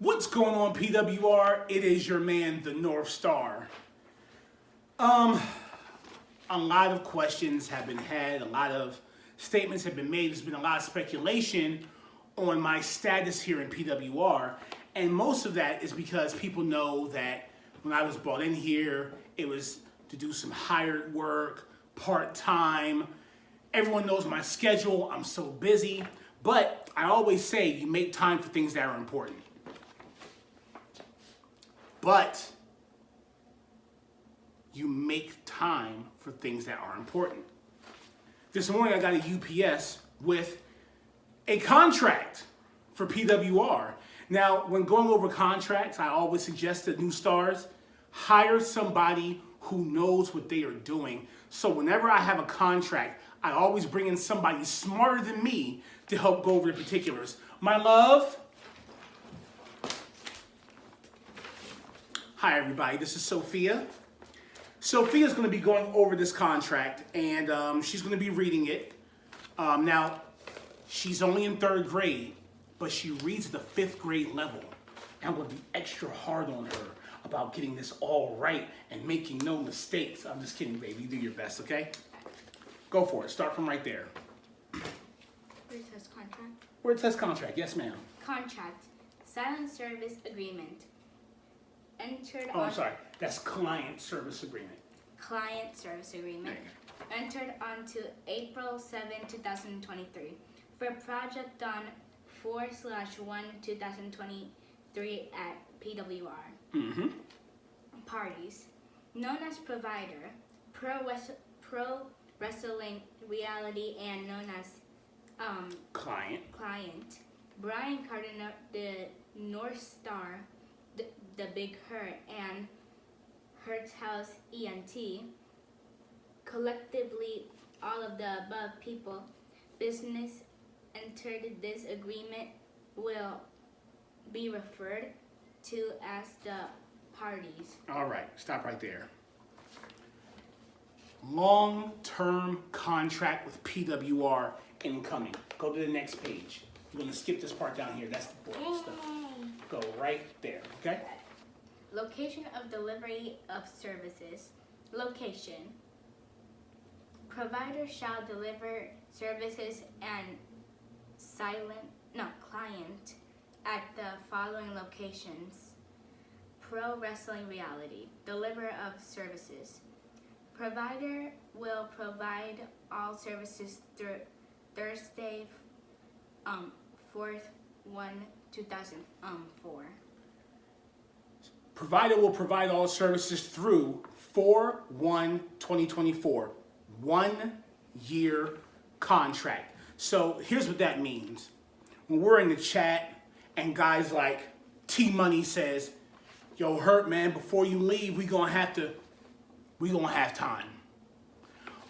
What's going on, PWR? It is your man, the NorthStar. A lot of questions have been had, a lot of statements have been made. There's been a lot of speculation on my status here in PWR, and most of that is because people know that when I was brought in here, it was to do some hired work, part-time. Everyone knows my schedule. I'm so busy, but I always say you make time for things that are important. But you make time for things that are important. This morning I got a UPS with a contract for PWR. Now, when going over contracts, I always suggest to new stars, hire somebody who knows what they are doing. So whenever I have a contract, I always bring in somebody smarter than me to help go over the particulars. My love. Hi, everybody. This is Sophia. Sophia's going to be going over this contract, and she's going to be reading it. Now, she's only in 3rd grade, but she reads at the 5th grade level. I'm going to be extra hard on her about getting this all right and making no mistakes. I'm just kidding, baby. You do your best, okay? Go for it. Start from right there. Where it says contract? Where it says contract. Yes, ma'am. Contract. Silent service agreement. Entered I'm sorry. That's client service agreement. Client service agreement. Entered onto April 7, 2023 for project done 4/1/2023 at PWR. Mm-hmm. Parties. Known as provider, pro wrestling reality, and known as Client. Brian Cardinal, the NorthStar, the Big Hurt, and Hertz House ENT. Collectively, all of the above people, business entered this agreement will be referred to as the parties. All right, stop right there. Long-term contract with PWR incoming. Go to the next page. We're going to skip this part down here. That's the boring stuff. Go right there, okay? Location of delivery of services. Location. Provider shall deliver services and client at the following locations. Pro Wrestling Reality. Deliverer of services. Provider will provide all services through Thursday, 4/1/2004. Provider will provide all services through 4/1/2024. 1 year contract. So here's what that means. When we're in the chat and guys like T-Money says, yo, Hurt, man, before you leave, we gonna have time.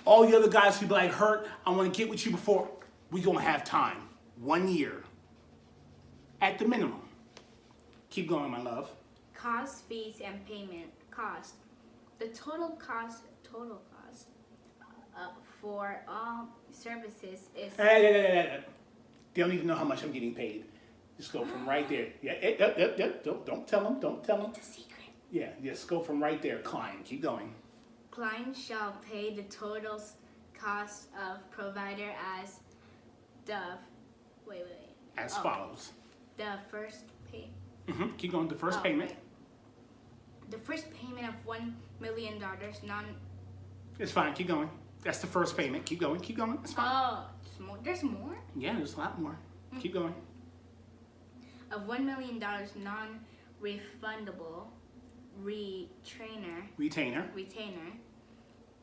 All the other guys who be like, Hurt, I want to get with you before, we gonna have time. 1 year. At the minimum. Keep going, my love. Cost, fees, and payment. Cost. The total cost for all services is... Hey. They don't even know how much I'm getting paid. Just go from right there. Yeah, don't tell them. It's a secret. Yeah, just go from right there. Client, keep going. Client shall pay the total cost of provider as the... As follows. The first pay... Keep going. The first payment. Right. The first payment of $1 million It's fine. Keep going. That's the first payment. Keep going. It's fine. Oh, there's more? Yeah, there's a lot more. Keep going. Of $1 million non-refundable retainer.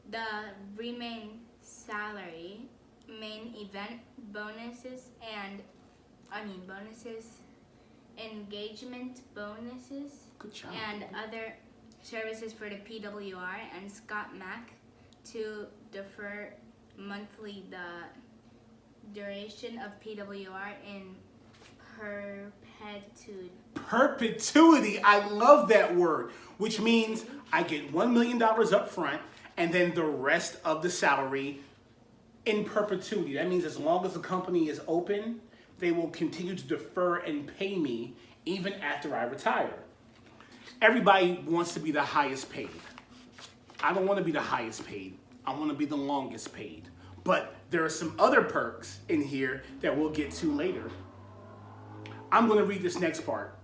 The remain salary, main event bonuses, engagement bonuses, Good job. and other services for the PWR and Scott Mack to defer monthly the duration of PWR in perpetuity. Perpetuity. I love that word, which means I get $1 million up front and then the rest of the salary in perpetuity. That means as long as the company is open, they will continue to defer and pay me even after I retire. Everybody wants to be the highest paid. I don't want to be the highest paid. I want to be the longest paid. But there are some other perks in here that we'll get to later. I'm going to read this next part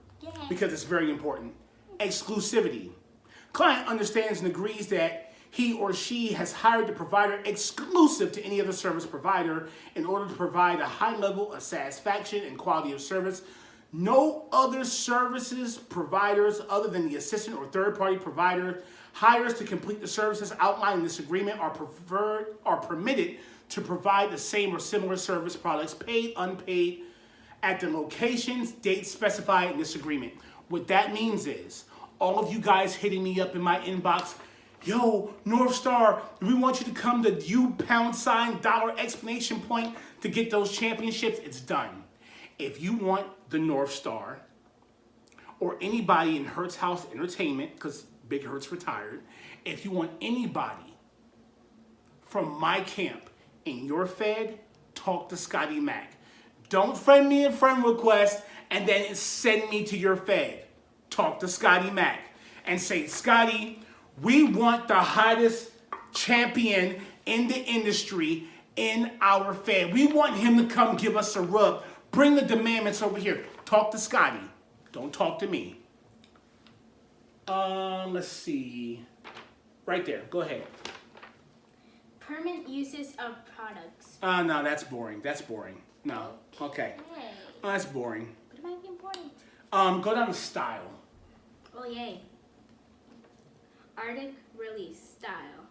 because it's very important. Exclusivity. Client understands and agrees that he or she has hired the provider exclusive to any other service provider in order to provide a high level of satisfaction and quality of service. No other services providers other than the assistant or third-party provider hires to complete the services outlined in this agreement are permitted to provide the same or similar service products, paid, unpaid, at the locations, dates specified in this agreement. What that means is, all of you guys hitting me up in my inbox, yo, NorthStar, we want you to come to $$ exclamation point to get those championships. It's done. If you want the NorthStar or anybody in Hertz House Entertainment, because Big Hertz retired, if you want anybody from my camp in your Fed, talk to Scotty Mac. Don't friend me a friend request and then send me to your Fed. Talk to Scotty Mac and say, Scotty, we want the hottest champion in the industry in our Fed. We want him to come give us a rub. Bring the demandments over here. Talk to Scotty. Don't talk to me. Let's see. Right there. Go ahead. Permanent uses of products. No, that's boring. That's boring. No. Okay. Oh, that's boring. What might be important? Go down to style. Oh, yay. Arctic release style.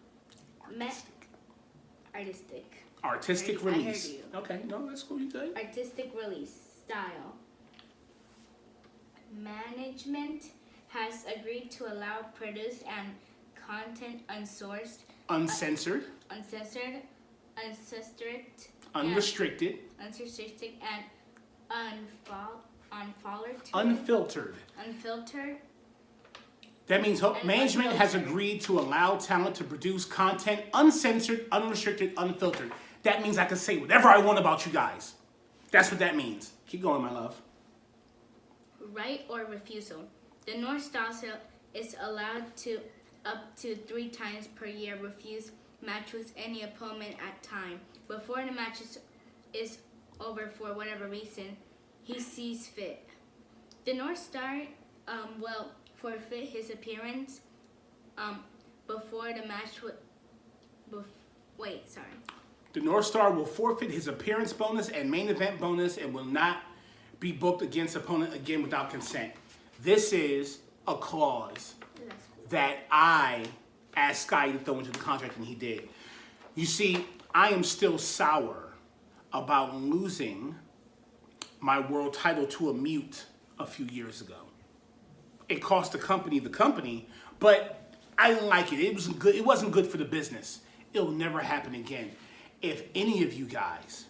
Artistic release. I heard you. Okay, no, that's cool. You good. Artistic release style. Management has agreed to allow produced and content unsourced, Uncensored. unrestricted, and unfiltered. That means management has agreed to allow talent to produce content uncensored, unrestricted, unfiltered. That means I can say whatever I want about you guys. That's what that means. Keep going, my love. Right or refusal. The NorthStar is allowed to up to 3 times per year refuse match with any opponent at time. Before the match is over for whatever reason he sees fit. The NorthStar will forfeit his appearance before the match The NorthStar will forfeit his appearance bonus and main event bonus and will not be booked against opponent again without consent. This is a clause that I asked Sky to throw into the contract, and he did. You see, I am still sour about losing my world title to a mute a few years ago. It cost the company, but I didn't like it. It wasn't good. It wasn't good for the business. It'll never happen again. If any of you guys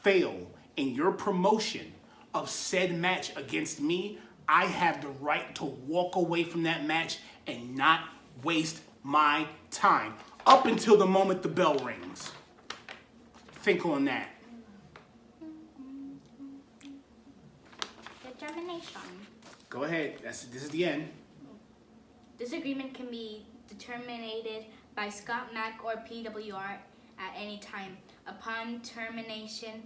fail in your promotion of said match against me, I have the right to walk away from that match and not waste my time up until the moment the bell rings. Think on that. Determination. Go ahead. This is the end. This agreement can be terminated by Scott Mack or PWR at any time. Upon termination,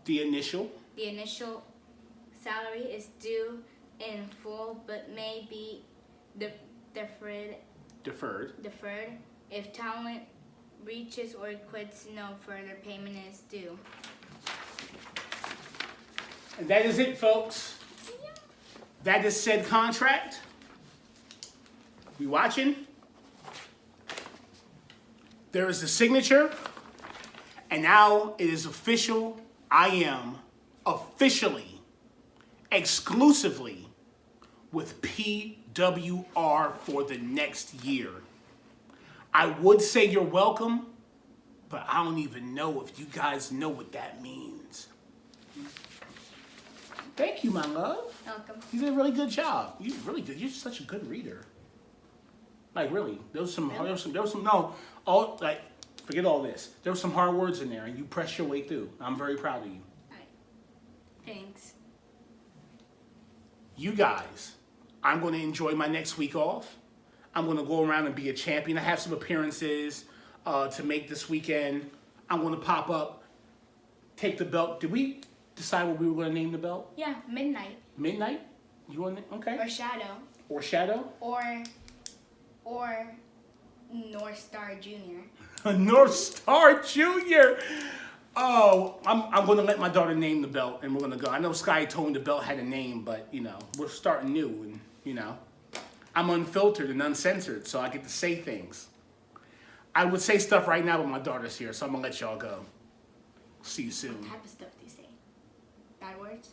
the initial salary is due in full but may be deferred. If talent reaches or quits, no further payment is due. And that is it, folks. Yeah. That is said contract. We watching? There is the signature. And now it is official. I am officially, exclusively with PWR for the next year. I would say you're welcome, but I don't even know if you guys know what that means. Thank you, my love. Welcome. You did a really good job. You really did. You're such a good reader. Like really, there was some. No, all like Forget all this. There were some hard words in there, and you pressed your way through. I'm very proud of you. All right. Thanks. You guys, I'm going to enjoy my next week off. I'm going to go around and be a champion. I have some appearances to make this weekend. I'm going to pop up, take the belt. Did we decide what we were going to name the belt? Yeah, Midnight. Midnight? You want to? Okay. Or Shadow. Or Shadow? Or NorthStar Junior. NorthStar Junior. Oh, I'm going to let my daughter name the belt, and we're going to go. I know Sky told me the belt had a name, but, you know, we're starting new, and, you know, I'm unfiltered and uncensored, so I get to say things. I would say stuff right now, but my daughter's here, so I'm going to let y'all go. See you soon. What type of stuff do you say? Bad words?